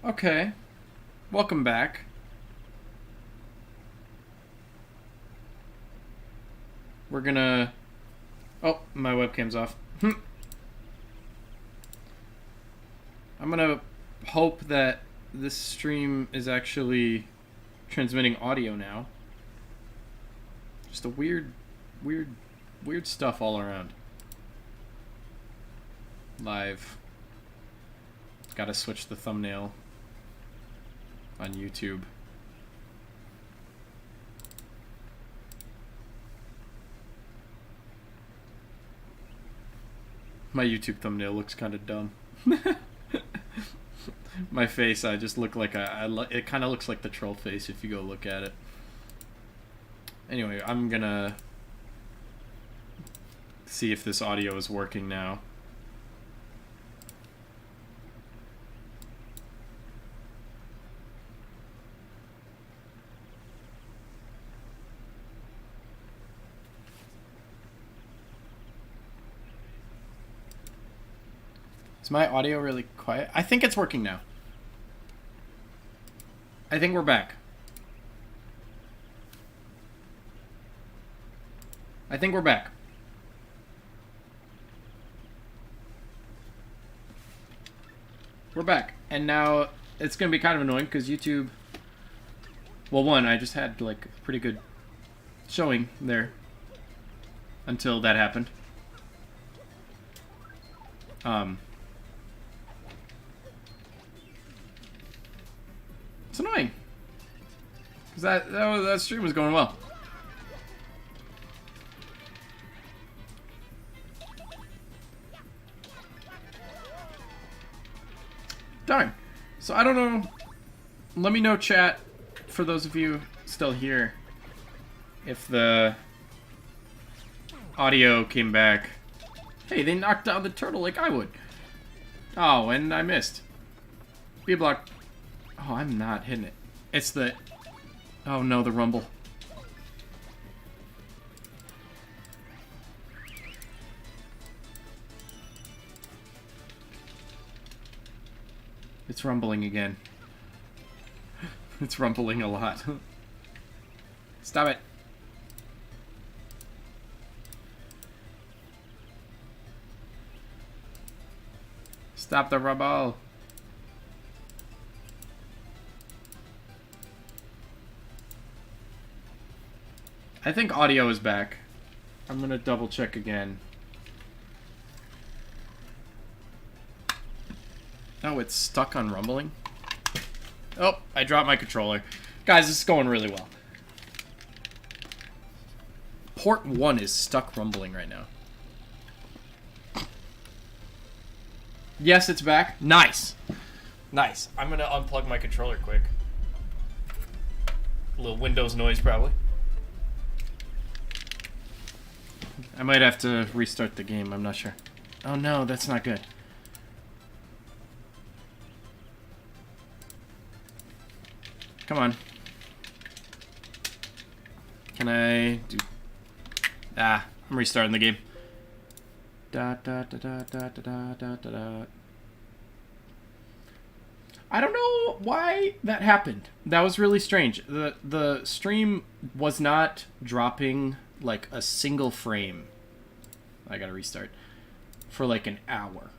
Okay. Welcome back. We're gonna... Oh, my webcam's off. I'm gonna hope that this stream is actually transmitting audio now. Just a weird stuff all around. Live. Gotta switch the thumbnail on YouTube. My YouTube thumbnail looks kind of dumb. My face, I just look like it kind of looks like the troll face if you go look at it. Anyway, I'm gonna see if this audio is working now. Is my audio really quiet? I think it's working now. I think we're back. I think we're back. We're back. And now it's going to be kind of annoying because YouTube... Well, one, I just had like a pretty good showing there until that happened. It's annoying because that stream was going well. Darn. So I don't know. Let me know, chat, for those of you still here, if the audio came back. Hey, they knocked down the turtle like I would. Oh, and I missed. B-block. Oh, I'm not hitting it. It's the... Oh no, the rumble. It's rumbling again. It's rumbling a lot. Stop it. Stop the rumble. I think audio is back. I'm gonna double check again. Oh, it's stuck on rumbling? Oh, I dropped my controller. Guys, this is going really well. Port 1 is stuck rumbling right now. Yes, it's back. Nice. Nice. I'm gonna unplug my controller quick. A little Windows noise, probably. I might have to restart the game, I'm not sure. Oh no, that's not good. Come on. Can I do... Ah, I'm restarting the game. Da da da da da da da da da. I don't know why that happened. That was really strange. The stream was not dropping like a single frame. I gotta restart. For like an hour.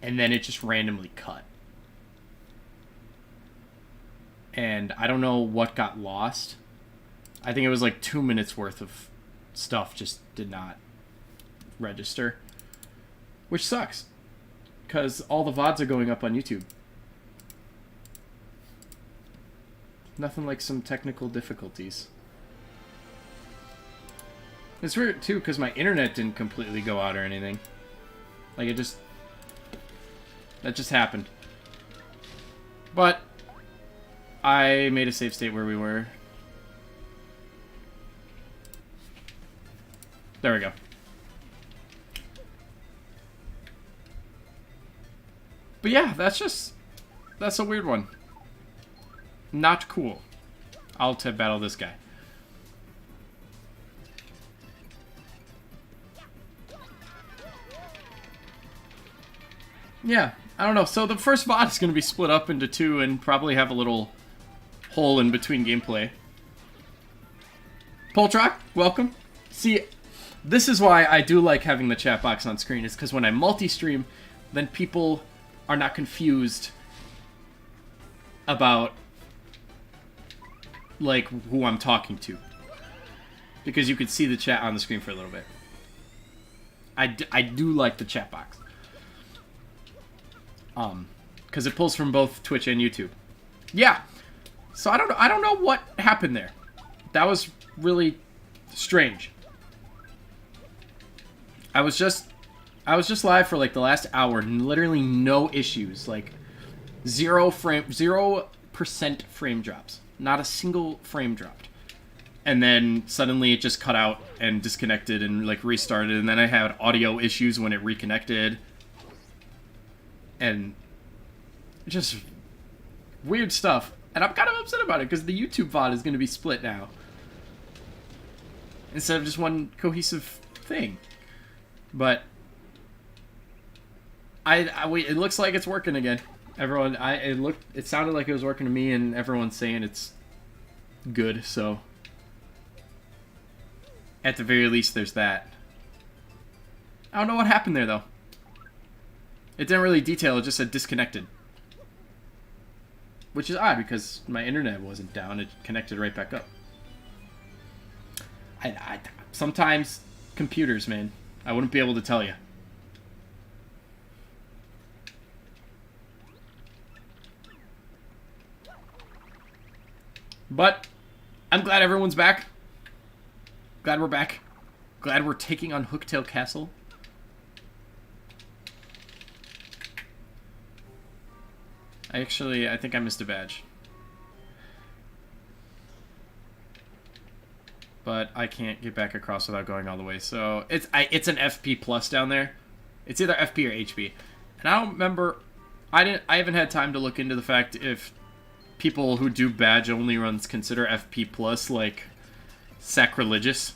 And then it just randomly cut. And I don't know what got lost. I think it was like 2 minutes worth of stuff just did not register. Which sucks. Because all the VODs are going up on YouTube. Nothing like some technical difficulties. It's weird too because my internet didn't completely go out or anything. Like it just... That just happened. But I made a save state where we were. There we go. But yeah, that's a weird one. Not cool. I'll battle this guy. Yeah, I don't know. So the first VOD is going to be split up into two and probably have a little hole in between gameplay. Poltrock, welcome. See, this is why I do like having the chat box on screen, is because when I multi-stream, then people are not confused about, like, who I'm talking to. Because you can see the chat on the screen for a little bit. I do like the chat box. Because it pulls from both Twitch and YouTube. Yeah. So I don't know what happened there. That was really strange. I was just live for like the last hour, and literally no issues. Like 0% frame drops. Not a single frame dropped. And then suddenly it just cut out and disconnected and like restarted, and then I had audio issues when it reconnected. And just weird stuff. And I'm kind of upset about it because the YouTube VOD is going to be split now, instead of just one cohesive thing. But it looks like it's working again. Everyone, it sounded like it was working to me, and everyone's saying it's good. So at the very least, there's that. I don't know what happened there though. It didn't really detail. It just said disconnected, which is odd because my internet wasn't down. It connected right back up. Sometimes computers, man. I wouldn't be able to tell you. But I'm glad everyone's back. Glad we're back. Glad we're taking on Hooktail Castle. I think I missed a badge. But I can't get back across without going all the way. So it's an FP plus down there. It's either FP or HP. And I don't remember. I haven't had time to look into the fact if people who do badge only runs consider FP plus like sacrilegious.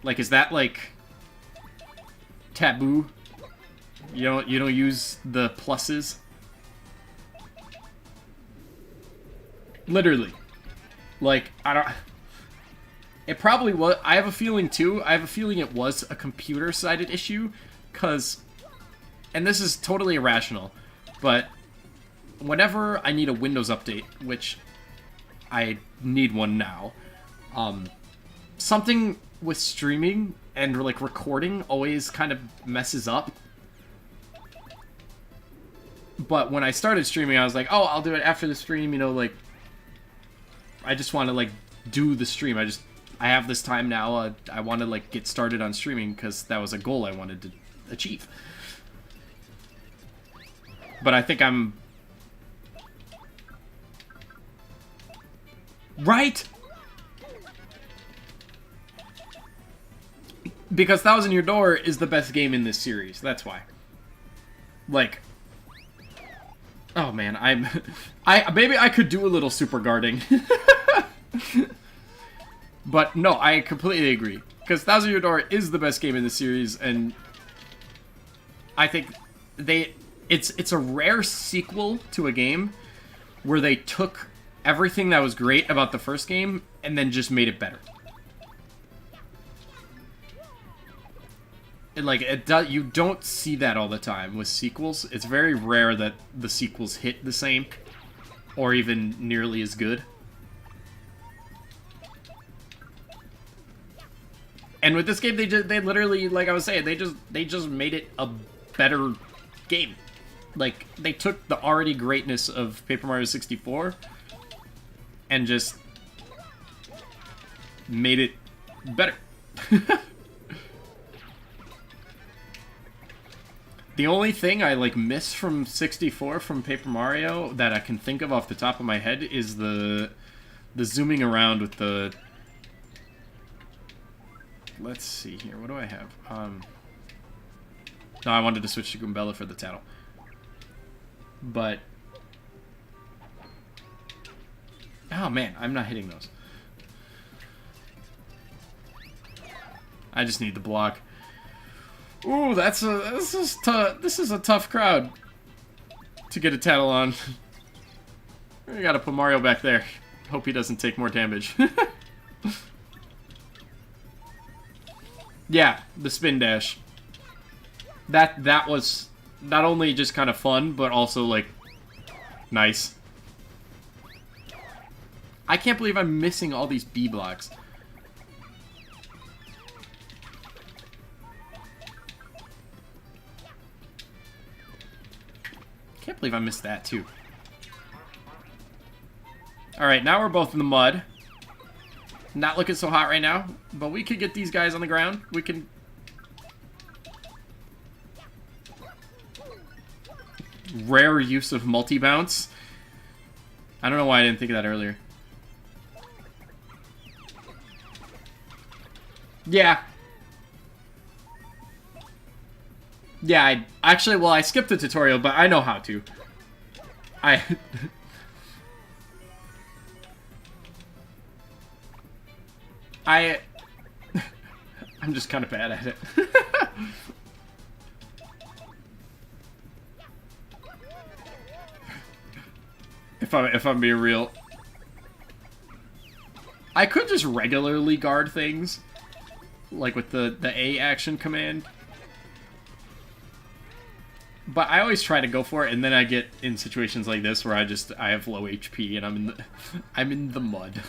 Like, is that like taboo? You don't use the pluses? Literally. Like, I don't... It probably was... I have a feeling, too. I have a feeling it was a computer-sided issue, because... And this is totally irrational, but whenever I need a Windows update, which I need one now, something with streaming and, like, recording always kind of messes up. But when I started streaming, I was like, oh, I'll do it after the stream, you know, like... I just want to, like, do the stream. I have this time now. I want to, like, get started on streaming because that was a goal I wanted to achieve. But I think I'm... Right? Because Thousand Year Door is the best game in this series. That's why. Like... Oh man, maybe I could do a little super guarding. But no, I completely agree. Because Thousand Year Door is the best game in the series, and I think it's a rare sequel to a game where they took everything that was great about the first game and then just made it better. Like, you don't see that all the time with sequels. It's very rare that the sequels hit the same or even nearly as good. And with this game, they literally, like I was saying, they just made it a better game. Like, they took the already greatness of Paper Mario 64 and just made it better. The only thing I, like, miss from 64 from Paper Mario that I can think of off the top of my head is the zooming around with the... Let's see here. What do I have? No, I wanted to switch to Goombella for the tattle. But... Oh, man. I'm not hitting those. I just need the block. Ooh, this is a tough crowd to get a tattle on. I gotta put Mario back there. Hope he doesn't take more damage. Yeah, the spin dash. That was not only just kind of fun, but also, like, nice. I can't believe I'm missing all these B blocks. Can't believe I missed that, too. Alright, now we're both in the mud. Not looking so hot right now, but we could get these guys on the ground. We can... Rare use of multi-bounce. I don't know why I didn't think of that earlier. Yeah. Yeah, actually, well, I skipped the tutorial, but I know how to. I'm just kind of bad at it. If I'm being real. I could just regularly guard things. Like with the A action command. But I always try to go for it, and then I get in situations like this where I have low HP and I'm in the mud.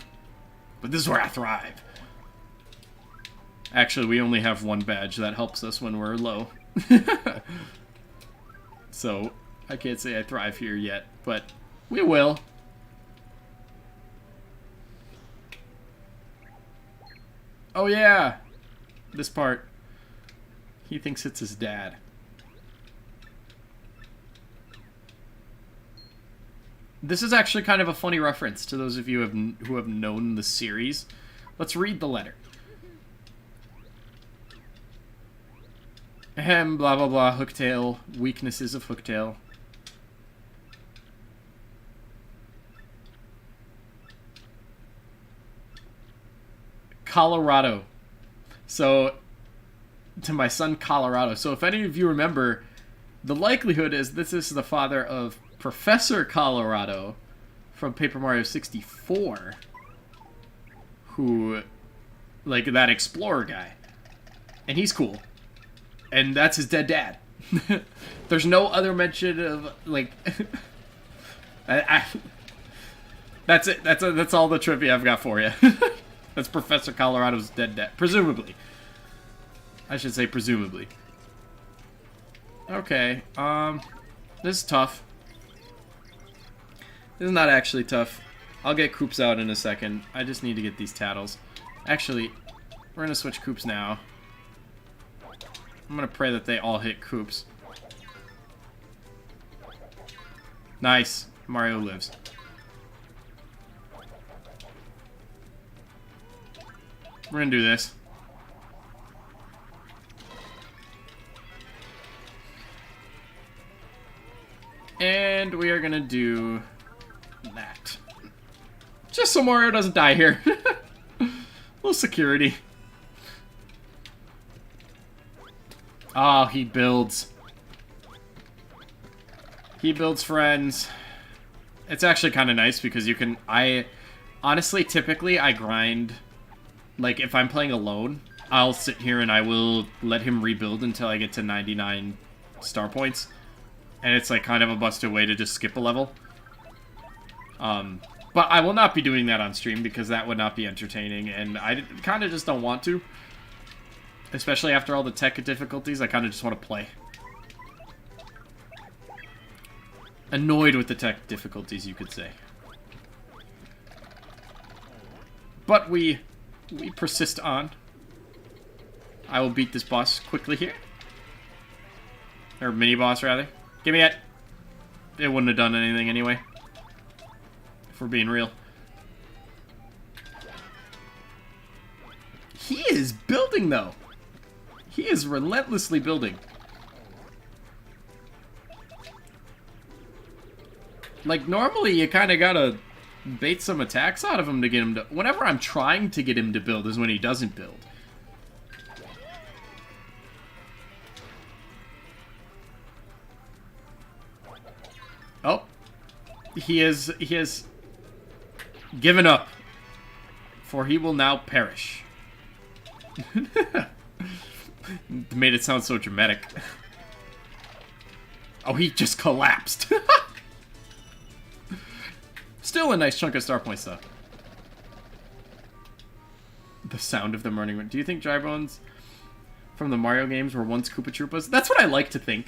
But this is where I thrive. Actually, we only have one badge that helps us when we're low. So, I can't say I thrive here yet, but we will. Oh yeah! This part. He thinks it's his dad. This is actually kind of a funny reference to those of you who have known the series. Let's read the letter. Ahem, blah blah blah, Hooktail. Weaknesses of Hooktail. Colorado. So, to my son Colorado. So if any of you remember, the likelihood is this is the father of Professor Colorado from Paper Mario 64. Who, like, that explorer guy. And he's cool. And that's his dead dad. There's no other mention of, like... that's it. That's all the trivia I've got for you. That's Professor Colorado's dead dad. Presumably. I should say presumably. Okay, this is tough. This is not actually tough. I'll get Koops out in a second. I just need to get these tattles. Actually, we're gonna switch Koops now. I'm gonna pray that they all hit Koops. Nice. Mario lives. We're gonna do this. And we are gonna do that. Just so Mario doesn't die here. A little security. Oh, he builds. He builds friends. It's actually kind of nice because you can... honestly, typically, I grind... Like, if I'm playing alone, I'll sit here and I will let him rebuild until I get to 99 star points. And it's, like, kind of a busted way to just skip a level. But I will not be doing that on stream because that would not be entertaining. And I kind of just don't want to. Especially after all the tech difficulties, I kind of just want to play. Annoyed with the tech difficulties, you could say. But we persist on. I will beat this boss quickly here. Or mini-boss, rather. Give me it. It wouldn't have done anything anyway. If we're being real. He is building, though. He is relentlessly building. Like, normally you kind of gotta bait some attacks out of him to get him to... Whenever I'm trying to get him to build is when he doesn't build. He has given up, for he will now perish. Made it sound so dramatic. Oh, he just collapsed. Still a nice chunk of star points, though. The sound of them running. Do you think Dry Bones from the Mario games were once Koopa Troopas? That's what I like to think.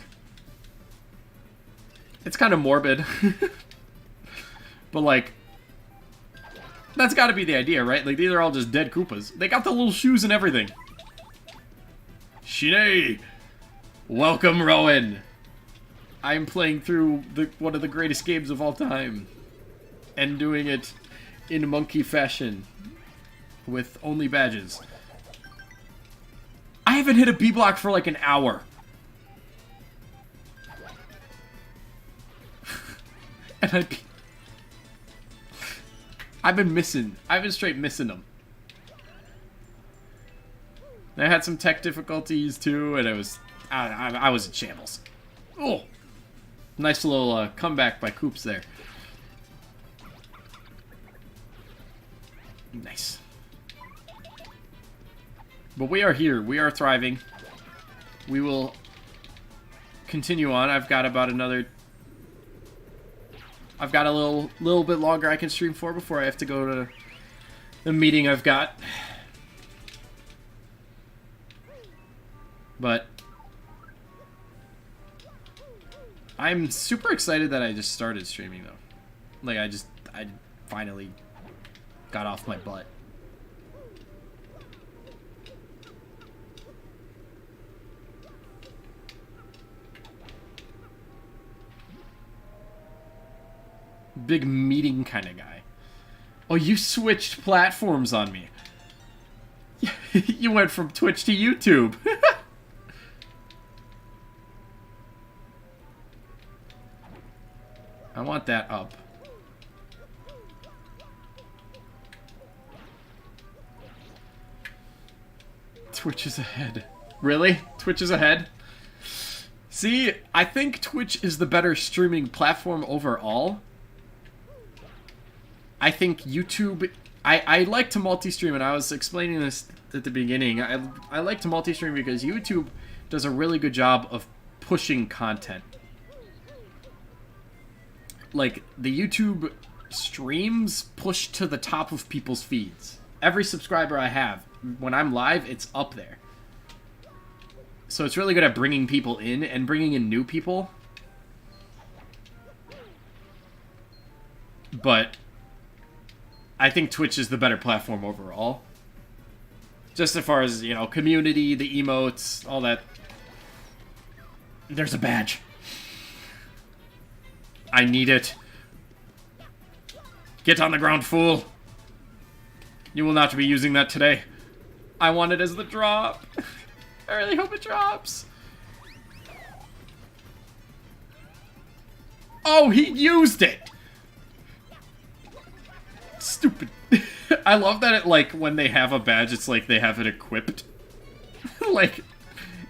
It's kind of morbid. But, like, that's got to be the idea, right? Like, these are all just dead Koopas. They got the little shoes and everything. Shine! Welcome, Rowan! I'm playing through one of the greatest games of all time. And doing it in monkey fashion. With only badges. I haven't hit a B-block for like an hour. And I've been missing. I've been straight missing them. I had some tech difficulties too, and I was in shambles. Oh, nice little comeback by Koops there. Nice. But we are here. We are thriving. We will continue on. I've got about another... I've got a little bit longer I can stream for before I have to go to the meeting I've got. But I'm super excited that I just started streaming, though. Like, I finally got off my butt. Big meeting kind of guy. Oh, you switched platforms on me. You went from Twitch to YouTube. I want that up. Twitch is ahead. Really? Twitch is ahead? See, I think Twitch is the better streaming platform overall. I think YouTube... I like to multi-stream, and I was explaining this at the beginning. I like to multi-stream because YouTube does a really good job of pushing content. Like, the YouTube streams push to the top of people's feeds. Every subscriber I have, when I'm live, it's up there. So it's really good at bringing people in and bringing in new people. But I think Twitch is the better platform overall. Just as far as, you know, community, the emotes, all that. There's a badge. I need it. Get on the ground, fool. You will not be using that today. I want it as the drop. I really hope it drops. Oh, he used it. Stupid. I love that it, like, when they have a badge, it's like they have it equipped. Like,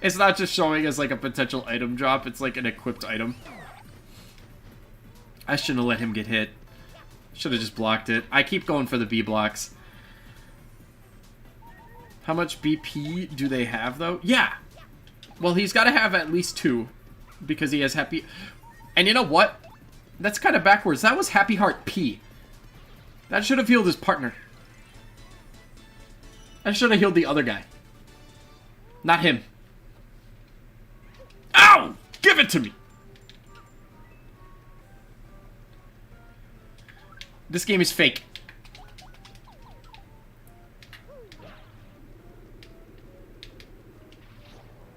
it's not just showing as, like, a potential item drop. It's, like, an equipped item. I shouldn't have let him get hit. Should have just blocked it. I keep going for the B blocks. How much BP do they have, though? Yeah! Well, he's got to have at least 2. Because he has Happy... And you know what? That's kind of backwards. That was Happy Heart P. That should have healed his partner. That should have healed the other guy. Not him. Ow! Give it to me! This game is fake.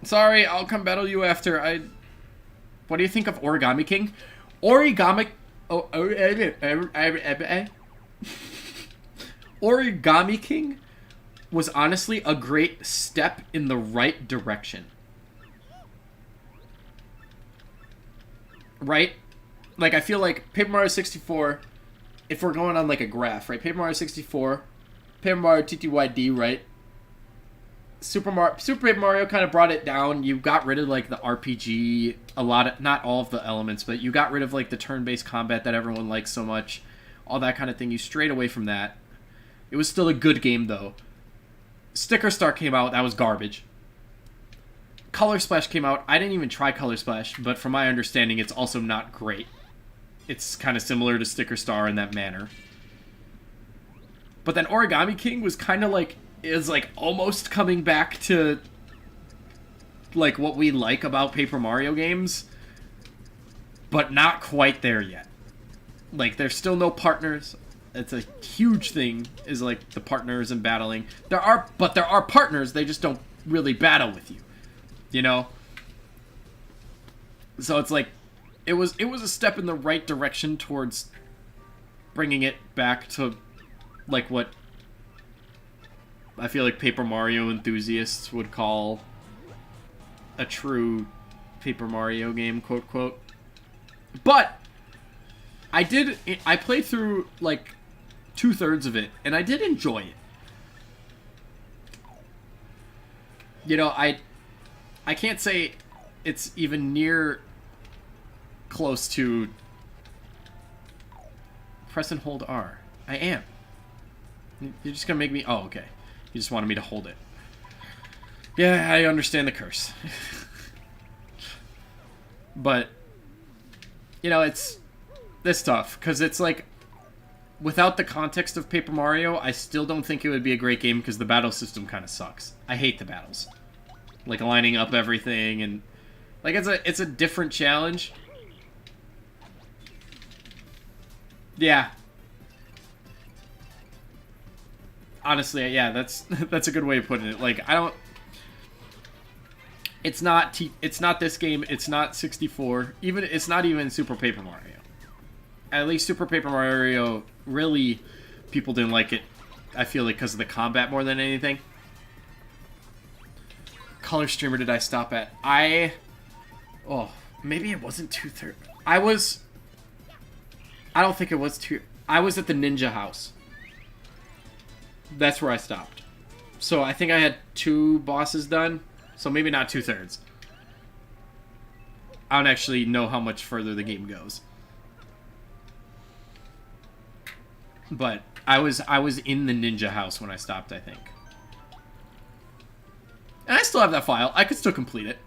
Sorry, I'll come battle you after. What do you think of Origami King? Origami King was honestly a great step in the right direction. Right? Like, I feel like Paper Mario 64, if we're going on like a graph, right? Paper Mario 64, Paper Mario TTYD, right? Super Paper Mario kind of brought it down. You got rid of like the RPG, not all of the elements, but you got rid of like the turn-based combat that everyone likes so much, all that kind of thing. You strayed away from that. It was still a good game though. Sticker Star came out, that was garbage. Color Splash came out. I didn't even try Color Splash, but from my understanding, it's also not great. It's kind of similar to Sticker Star in that manner. But then Origami King was kind of like, is like almost coming back to like what we like about Paper Mario games, but not quite there yet. Like, there's still no partners. It's a huge thing, is like the partners and battling. There are partners, they just don't really battle with you. You know? So it's like, it was a step in the right direction towards bringing it back to like what I feel like Paper Mario enthusiasts would call a true Paper Mario game, quote, quote. But I played through like 2/3 of it, and I did enjoy it. You know, I can't say it's even near close to press and hold R. I am. You're just gonna make me... Oh, okay. You just wanted me to hold it. Yeah, I understand the curse. But, you know, it's tough, because it's like, without the context of Paper Mario, I still don't think it would be a great game, because the battle system kind of sucks. I hate the battles. Like, lining up everything, and... Like, it's a different challenge. Yeah. Honestly, yeah, that's a good way of putting it. Like, I don't... It's not this game. It's not 64. It's not even Super Paper Mario. At least Super Paper Mario, really, people didn't like it. I feel like because of the combat more than anything. Color streamer did I stop at? Oh, maybe it wasn't 2/3. I don't think it was 2. I was at the Ninja House. That's where I stopped. So I think I had 2 bosses done. So maybe not 2/3. I don't actually know how much further the game goes. But I was in the Ninja House when I stopped, I think. And I still have that file. I could still complete it.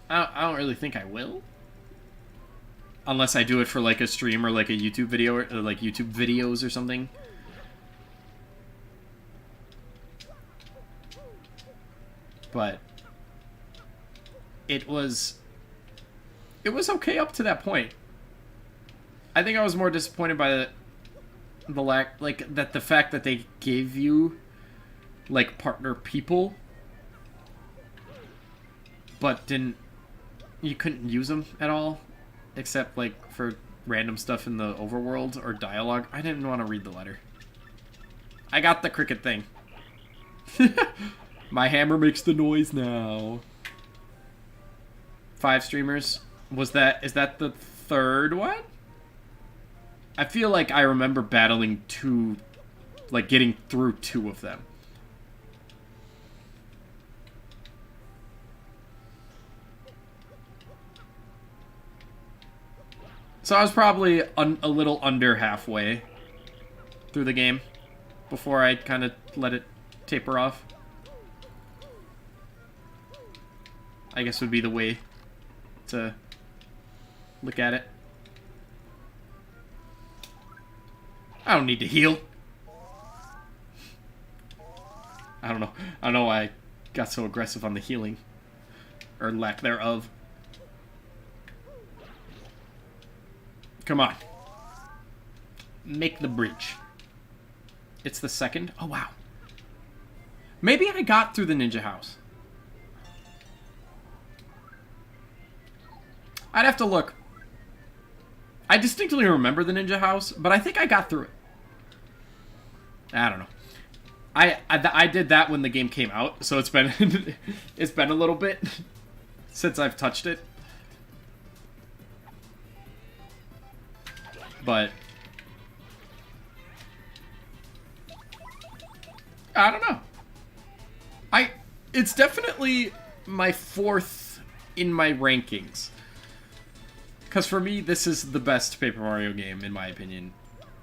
I don't really think I will. Unless I do it for like a stream or like a YouTube video or like YouTube videos or something. But it was okay up to that point. I think I was more disappointed by the lack, like, that the fact that they gave you like partner people, but you couldn't use them at all, except like for random stuff in the overworld or dialogue. I didn't want to read the letter. I got the cricket thing. My hammer makes the noise now. 5 streamers. Is that the 3rd one? I feel like I remember battling 2, like getting through 2 of them. So I was probably a little under halfway through the game before I kind of let it taper off. I guess would be the way to look at it. I don't need to heal. I don't know why I got so aggressive on the healing. Or lack thereof. Come on. Make the bridge. It's the 2nd? Oh, wow. Maybe I got through the Ninja House. I'd have to look. I distinctly remember the Ninja House, but I think I got through it. I don't know. I did that when the game came out, so it's been it's been a little bit since I've touched it. But I don't know. It's definitely my 4th in my rankings. Because for me, this is the best Paper Mario game, in my opinion.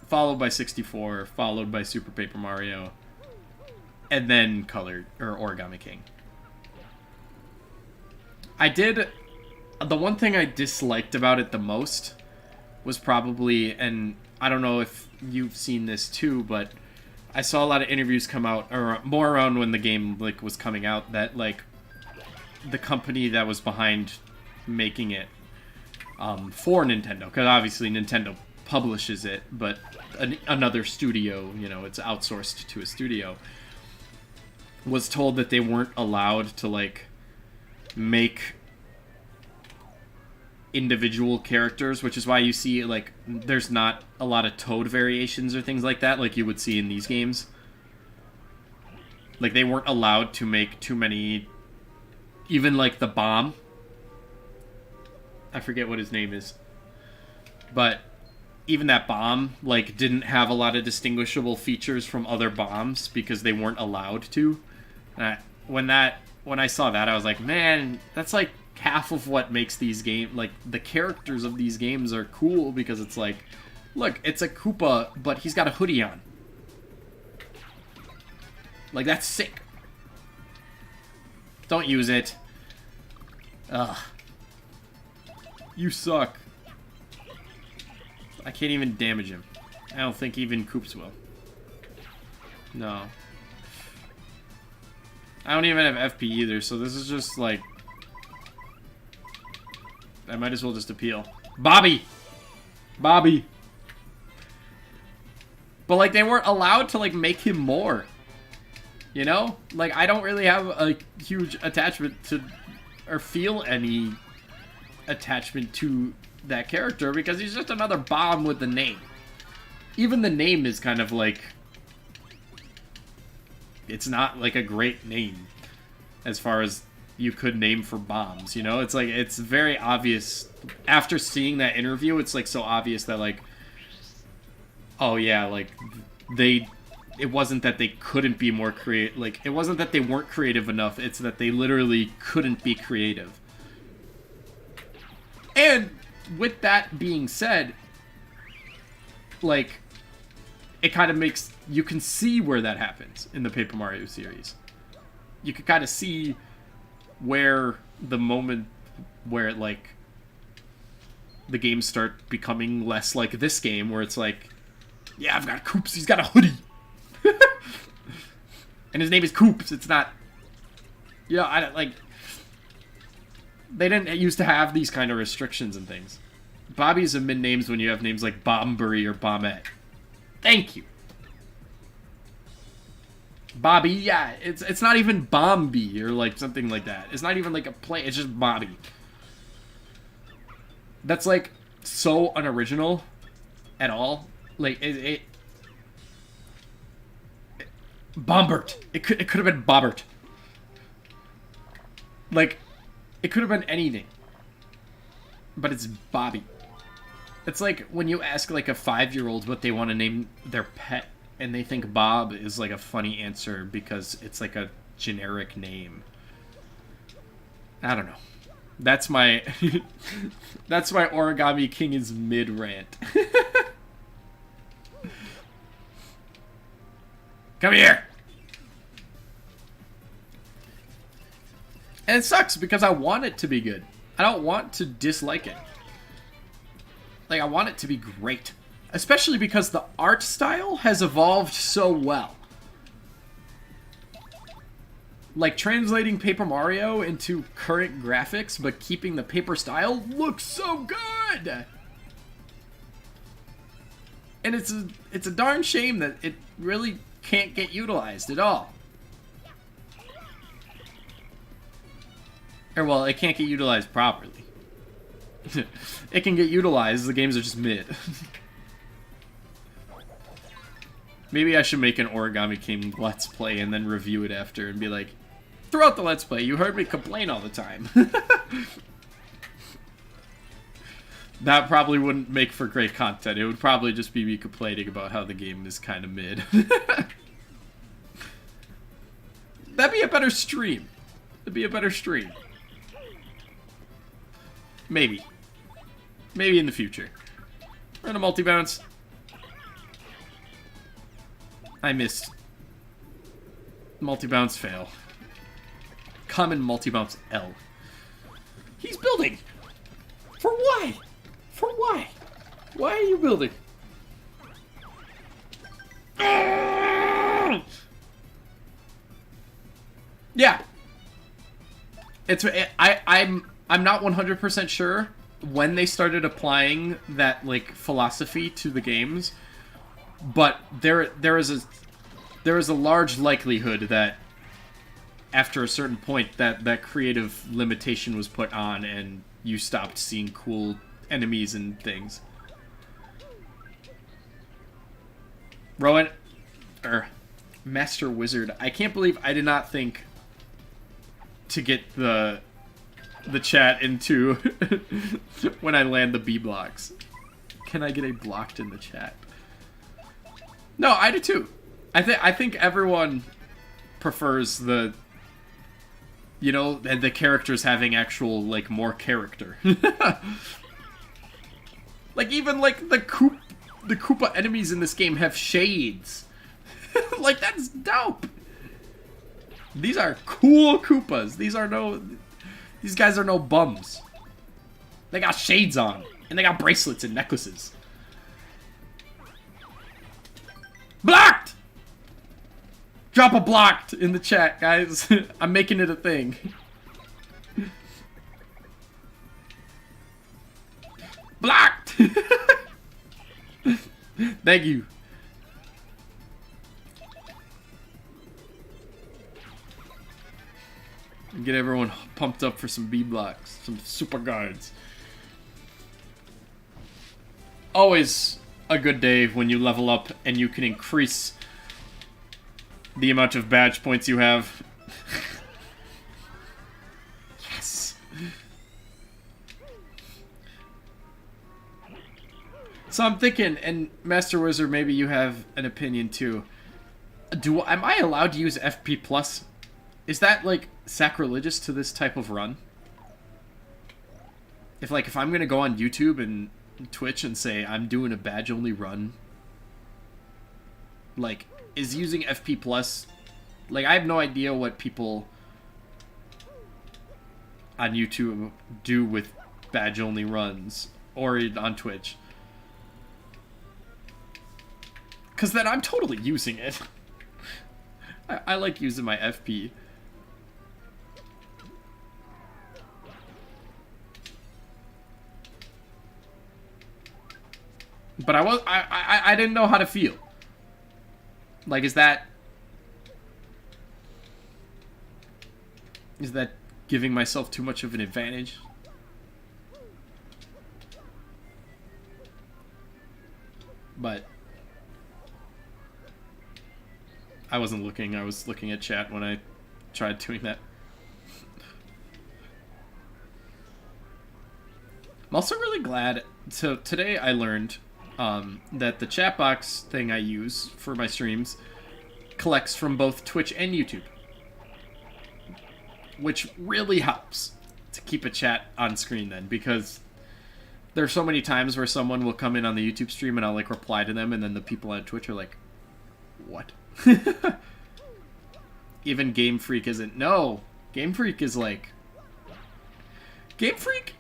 Followed by 64, followed by Super Paper Mario, and then Colored, or Origami King. The one thing I disliked about it the most was probably, and I don't know if you've seen this too, but I saw a lot of interviews come out, or more around when the game like was coming out, that like the company that was behind making it for Nintendo, because obviously Nintendo publishes it, but another studio, you know, it's outsourced to a studio, was told that they weren't allowed to like make individual characters, which is why you see like there's not a lot of Toad variations or things like that like you would see in these games. Like they weren't allowed to make too many, even like the bomb, I forget what his name is, but even that bomb like didn't have a lot of distinguishable features from other bombs because they weren't allowed to. When I saw that, I was like, man, that's like half of what makes these games, like the characters of these games are cool, because it's like, look, it's a Koopa, but he's got a hoodie on. Like, that's sick. Don't use it. Ugh. You suck. I can't even damage him. I don't think even Koops will. No. I don't even have FP either, so this is just like... I might as well just appeal. Bobby! Bobby! But, like, they weren't allowed to, like, make him more. You know? Like, I don't really have a huge attachment to... or feel any attachment to that character, because he's just another bomb with the name. Even the name is kind of, like... it's not, like, a great name. As far as... you could name for bombs, you know? It's like, it's very obvious. After seeing that interview, it's like so obvious that like, oh yeah, like it wasn't that they couldn't be more creative, like it wasn't that they weren't creative enough, it's that they literally couldn't be creative. And with that being said, like, it kind of makes, you can see where that happens in the Paper Mario series. You can kind of see where the moment where like the games start becoming less like this game, where it's like, yeah, I've got Koops, he's got a hoodie. And his name is Koops, it's not, you know, I don't, like, they didn't used to have these kind of restrictions and things. Bobby's are mid names when you have names like Bombury or Bombette. Thank you. Bobby, yeah, it's not even Bombi or like something like that. It's not even like a play, it's just Bobby. That's like so unoriginal at all. Like Bombert. It could have been Bobbert. Like, it could have been anything. But it's Bobby. It's like when you ask like a 5-year-old what they want to name their pet, and they think Bob is like a funny answer because it's like a generic name. I don't know. That's my that's my Origami King is mid rant. Come here. And it sucks because I want it to be good. I don't want to dislike it. Like, I want it to be great. Especially because the art style has evolved so well. Like, translating Paper Mario into current graphics, but keeping the paper style looks so good! And it's a darn shame that it really can't get utilized at all. Or, well, it can't get utilized properly. It can get utilized, the games are just mid. Maybe I should make an Origami King Let's Play and then review it after and be like, throughout the Let's Play, you heard me complain all the time. That probably wouldn't make for great content. It would probably just be me complaining about how the game is kind of mid. That'd be a better stream. It'd be a better stream. Maybe. Maybe in the future. We're in a multi-bounce. I missed. Multi-bounce fail. Common multi-bounce L. He's building! For why? For why? Why are you building? Yeah. I'm not 100% sure when they started applying that like philosophy to the games, but there is a large likelihood that after a certain point that creative limitation was put on and you stopped seeing cool enemies and things. Rowan, Master Wizard, I can't believe I did not think to get the chat into when I land the B blocks. Can I get a blocked in the chat? No, I do too. I think everyone prefers the, you know, the characters having actual like more character. Like even like the Koopa enemies in this game have shades. Like that's dope. These are cool Koopas. These guys are no bums. They got shades on. And they got bracelets and necklaces. Blocked! Drop a blocked in the chat, guys. I'm making it a thing. Blocked! Thank you. Get everyone pumped up for some B blocks, some super guards. Always a good day when you level up and you can increase the amount of badge points you have. Yes. So I'm thinking, and Master Wizard, maybe you have an opinion too. Am I allowed to use FP Plus? Is that like sacrilegious to this type of run? If I'm gonna go on YouTube and Twitch and say I'm doing a badge only run, like, is using FP Plus, like, I have no idea what people on YouTube do with badge only runs or on Twitch, because then I'm totally using it. I like using my FP. But I didn't know how to feel. Like, is that giving myself too much of an advantage? But I wasn't looking. I was looking at chat when I tried doing that. I'm also really glad. So today I learned that the chat box thing I use for my streams collects from both Twitch and YouTube, which really helps to keep a chat on screen then, because there are so many times where someone will come in on the YouTube stream and I'll like reply to them, and then the people on Twitch are like, what? Even Game Freak isn't. No, Game Freak is like, Game Freak,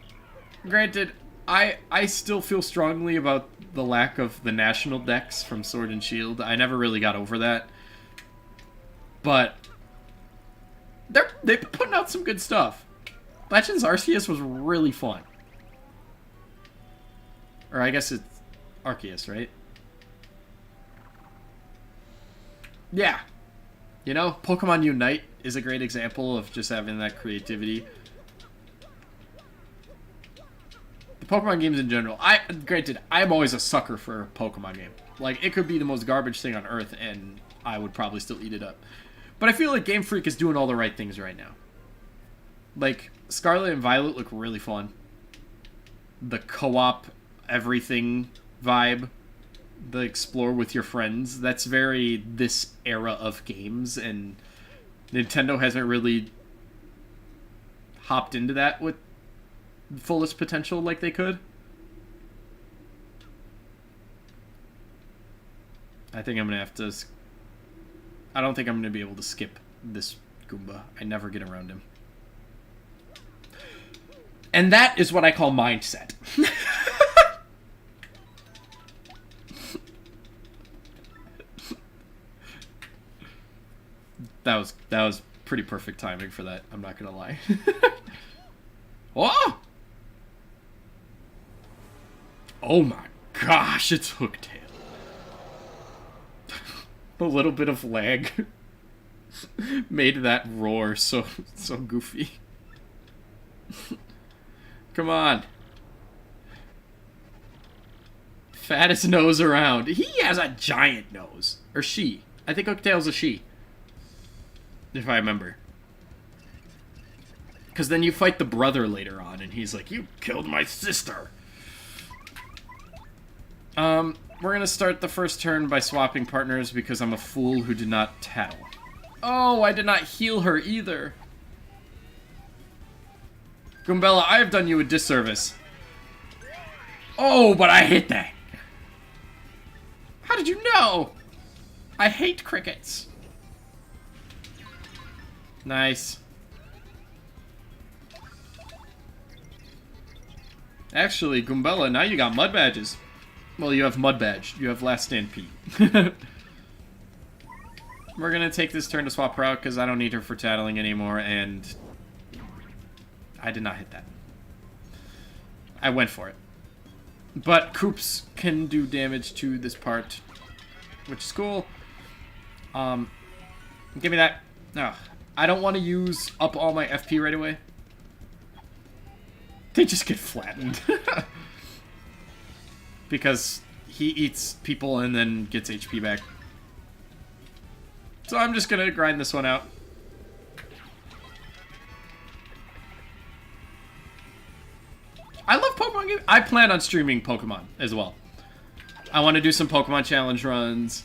granted, I still feel strongly about the lack of the national decks from Sword and Shield. I never really got over that. But they've been putting out some good stuff. Legends Arceus was really fun. Or I guess it's Arceus, right? Yeah. You know, Pokemon Unite is a great example of just having that creativity. The Pokemon games in general, granted, I'm always a sucker for a Pokemon game. Like, it could be the most garbage thing on earth, and I would probably still eat it up. But I feel like Game Freak is doing all the right things right now. Like, Scarlet and Violet look really fun. The co-op everything vibe, the explore with your friends, that's very this era of games, and Nintendo hasn't really hopped into that with fullest potential like they could. I think I'm gonna have to... I don't think I'm gonna be able to skip this Goomba. I never get around him. And that is what I call mindset. That was pretty perfect timing for that. I'm not gonna lie. Oh! Oh my gosh, it's Hooktail. A little bit of lag made that roar so goofy. Come on. Fattest nose around. He has a giant nose. Or she. I think Hooktail's a she. If I remember. Because then you fight the brother later on, and he's like, you killed my sister. We're gonna start the first turn by swapping partners because I'm a fool who did not tattle. Oh, I did not heal her either. Goombella, I have done you a disservice. Oh, but I hit that. How did you know? I hate crickets. Nice. Actually, Goombella, now you got mud badges. Well, you have Mud Badge. You have Last Stand Pete. We're gonna take this turn to swap her out because I don't need her for tattling anymore, and I did not hit that. I went for it. But Koops can do damage to this part, which is cool. Give me that. No, I don't want to use up all my FP right away. They just get flattened. Because he eats people and then gets HP back. So I'm just gonna grind this one out. I love Pokemon games. I plan on streaming Pokemon as well. I want to do some Pokemon challenge runs.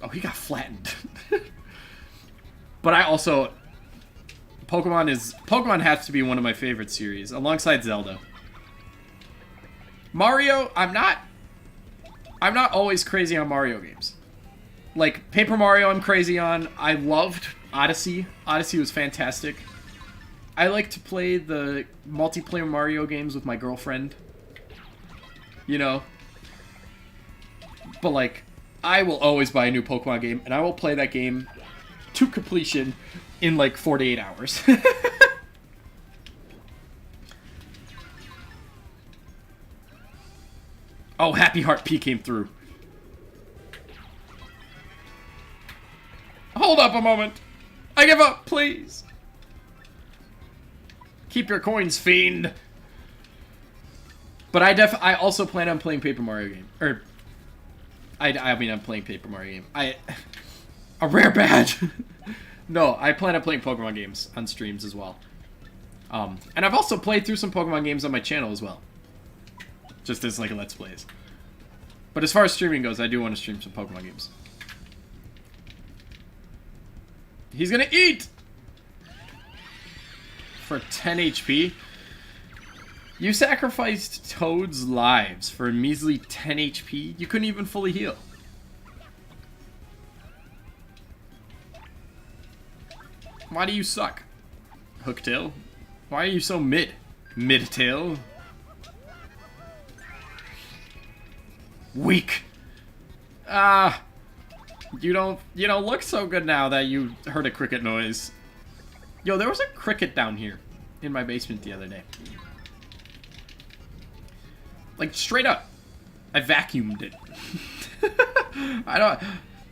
Oh, he got flattened. But I also... Pokemon has to be one of my favorite series, alongside Zelda. Mario, I'm not always crazy on Mario games. Like, Paper Mario I'm crazy on. I loved Odyssey. Odyssey was fantastic. I like to play the multiplayer Mario games with my girlfriend. You know? But, like, I will always buy a new Pokemon game, and I will play that game to completion in, like, 48 hours. Oh, Happy Heart P came through. Hold up a moment. I give up, please. Keep your coins, fiend. But I also plan on playing Paper Mario game. Or, I mean, I'm playing Paper Mario game. A rare badge. No, I plan on playing Pokemon games on streams as well. And I've also played through some Pokemon games on my channel as well. Just as, like, Let's Plays. But as far as streaming goes, I do want to stream some Pokemon games. He's gonna eat! For 10 HP. You sacrificed Toad's lives for a measly 10 HP? You couldn't even fully heal. Why do you suck? Hooktail? Why are you so mid? Midtail? Weak. You don't look so good now that you heard a cricket noise. Yo, there was a cricket down here in my basement the other day. Like, straight up. I vacuumed it.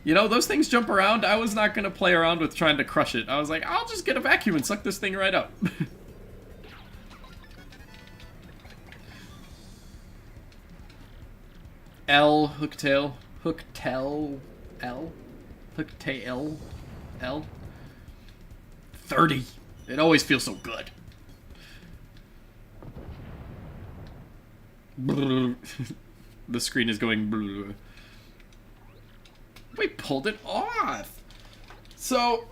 You know, those things jump around. I was not gonna play around with trying to crush it. I was like, I'll just get a vacuum and suck this thing right up. L, Hooktail. Hooktail. L? Hooktail. L? 30. It always feels so good. The screen is going... We pulled it off! So,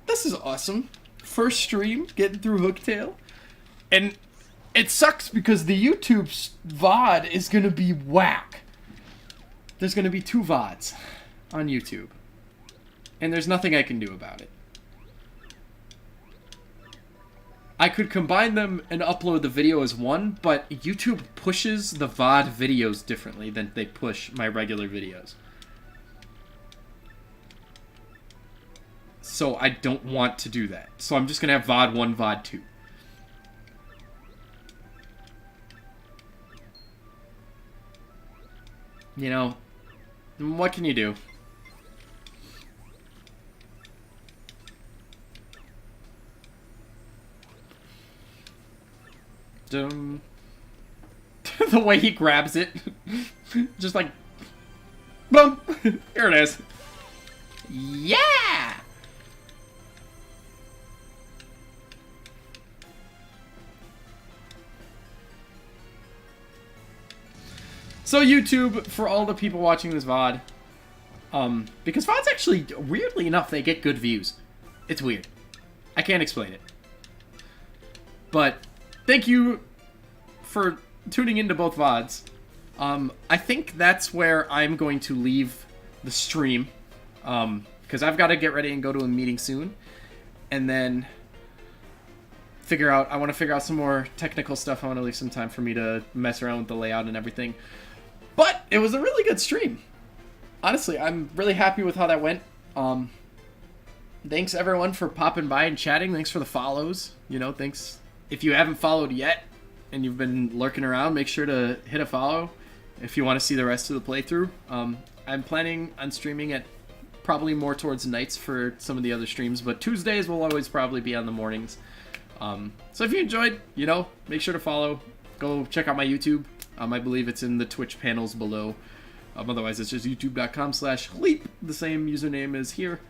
this is awesome. first stream getting through Hooktail, and it sucks because the YouTube VOD is gonna be whack. There's gonna be 2 VODs on YouTube, and there's nothing I can do about it. I could combine them and upload the video as one, but YouTube pushes the VOD videos differently than they push my regular videos. So I don't want to do that. So I'm just going to have VOD 1, VOD 2. You know, what can you do? The way he grabs it. Just like, boom! Here it is. Yeah! So YouTube, for all the people watching this VOD, because VODs actually, weirdly enough, they get good views. It's weird. I can't explain it. But thank you for tuning into both VODs. I think that's where I'm going to leave the stream, because I've got to get ready and go to a meeting soon, and then I want to figure out some more technical stuff. I want to leave some time for me to mess around with the layout and everything. But it was a really good stream. Honestly, I'm really happy with how that went. Thanks everyone for popping by and chatting. Thanks for the follows. You know, thanks. If you haven't followed yet and you've been lurking around, make sure to hit a follow if you want to see the rest of the playthrough. I'm planning on streaming at probably more towards nights for some of the other streams, but Tuesdays will always probably be on the mornings. So if you enjoyed, you know, make sure to follow. Go check out my YouTube. I believe it's in the Twitch panels below. Otherwise, it's just youtube.com/Leap, the same username as here.